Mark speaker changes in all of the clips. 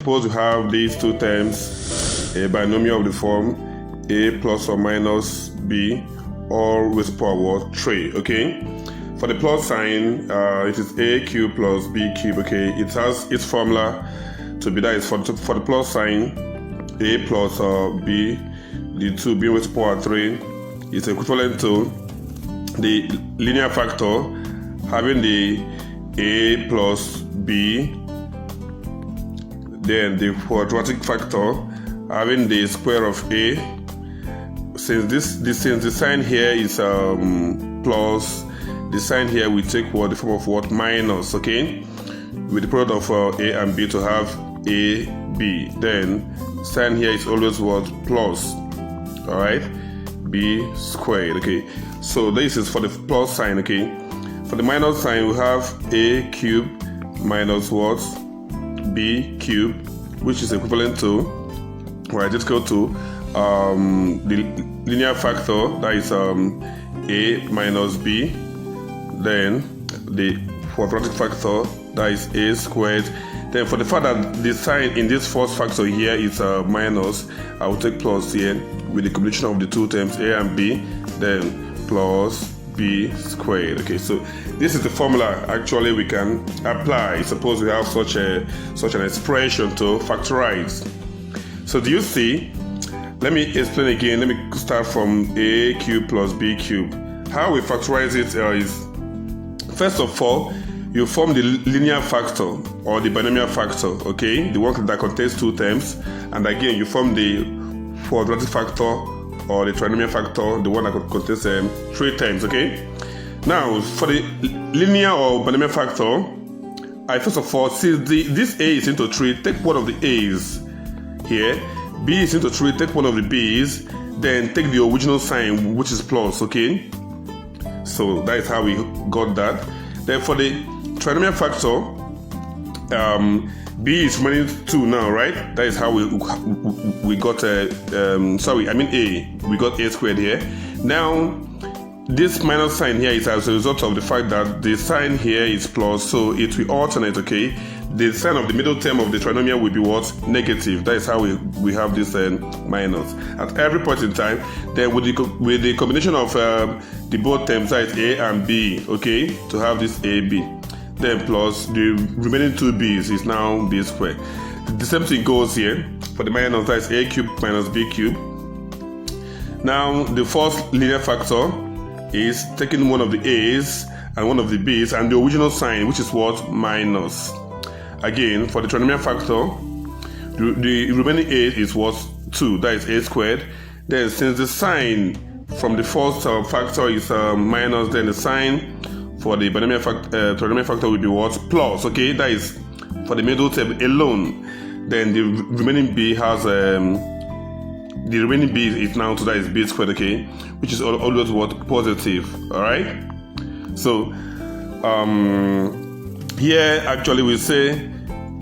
Speaker 1: suppose you have these two terms, a binomial of the form a plus or minus b, all raised to the power what? 3, okay? For the plus sign, it is a cube plus b cube, okay? It has its formula to be that is for the plus sign, a plus b, the 2 being raised to the power 3 is equivalent to the linear factor having the a plus b, then the quadratic factor having the square of a. Since the sign here is plus, the sign here we take what the form of what? Minus, okay? With the product of a and b to have a b, then sign here is always what? Plus, all right? B squared, okay? So this is for the plus sign, okay? For the minus sign we have a cube minus what? B cube, which is equivalent to, right? Let's go to the linear factor, that is a minus b, then the quadratic factor, that is a squared. Then for the fact that the sign in this first factor here is minus, I will take plus here with the combination of the two terms a and b, then plus b squared. Okay, so this is the formula actually we can apply. Suppose we have such an expression to factorize. So do you see? Let me explain again. Let me start from a cube plus b cube. How we factorize it is, first of all, you form the linear factor or the binomial factor, okay? The one that contains two terms. And again, you form the quadratic factor or the trinomial factor, the one that contains 3 terms, okay? Now, for the linear or binomial factor, I first of all, since this a is into 3, take one of the a's here. B is into 3, take one of the b's, then take the original sign, which is plus, okay? So that is how we got that. Then for the trinomial factor, b is remaining 2 now, right? That is how we got a we got a squared here. Now this minus sign here is as a result of the fact that the sign here is plus, so it will alternate, okay? The sign of the middle term of the trinomial will be what? Negative. That is how we have this minus at every point in time. Then with the combination of the both terms, that is a and b, okay, to have this ab, then plus the remaining 2 b's is now b squared. The same thing goes here for the minus, that is a cube minus b cube. Now the first linear factor is taking one of the a's and one of the b's and the original sign, which is what? Minus. Again, for the trinomial factor, the remaining a is what? 2, that is a squared. Then since the sign from the first factor is minus, then the sign for the binomial trinomial factor will be what? Plus, okay? That is for the middle term alone. Then the remaining b has the remaining b is now 2, that is b squared, okay? Which is always what? Positive, all right? So here actually we say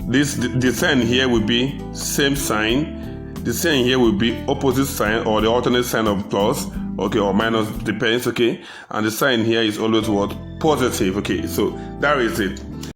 Speaker 1: the sign here will be same sign, the sign here will be opposite sign or the alternate sign of plus, okay, or minus, depends, okay, and the sign here is always what? Positive, okay? So that is it.